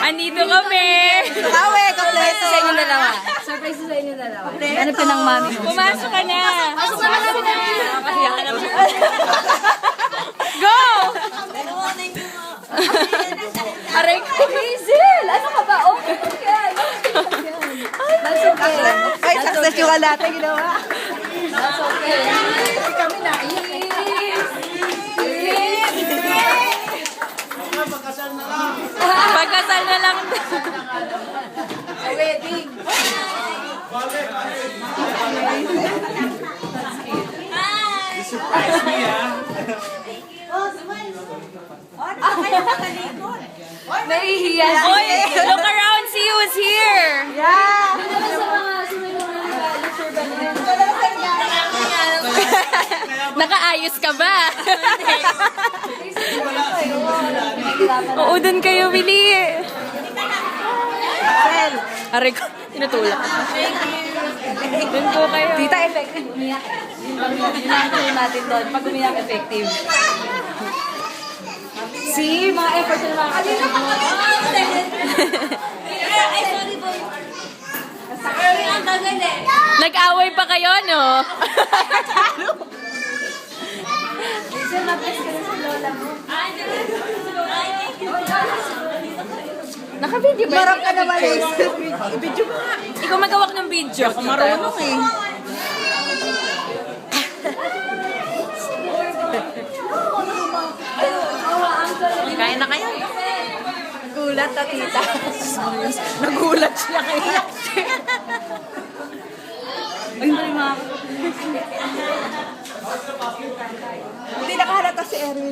Andito kami. Kawe, kompleto. Sa inyo dalawa. Surprise sa inyo dalawa. Ano pa ng mami mo? Pumasok ka na. Pasok na lang na. Go! Aray ko, Hazel! Ano ka ba? Okay yan. That's okay. Ay, success yung natin ginawa. That's okay. Kasi kami na. Pagkasal na lang. Sa wedding. Nahihiya. Oy, look around, see who's here. Yeah. Nakaayos ka ba? Oo, dun kayo, Willie. Aray ko, tinutulak. Dun po kayo. Tita, effective umiyak. Yun ang clue natin doon. Pag umiyak, effective. See, mga effort na mga Nag-away pa kayo, no? Sir, mag-bless ka na sa lola mo. Naka-video ba? Marap ka naman eh. I-video mo nga. Ikaw magawak ng video. Ako marunong eh. Kain na kayo. Nagulat na tita. Nagulat siya kaya. Ay, may mga... Hindi nakahalata si Erin.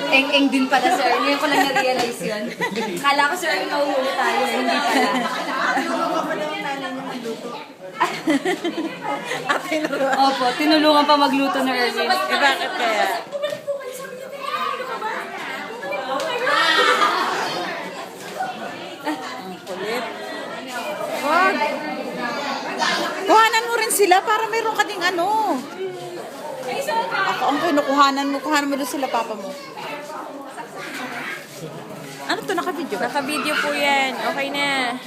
Eng-eng din pala, sir. Ngayon ko lang na-realize yun. Kala ko, sir, nauhuli tayo. Hindi pala. Opo, tinulungan pa magluto ni Erwin. Eh, bakit kaya? Wag. Kuhanan mo rin sila para mayroon ka ding ano. Ako ang kinukuhanan mo. Kuhanan mo doon sila papa mo. Ano to naka-video? Naka-video po yan. Okay na.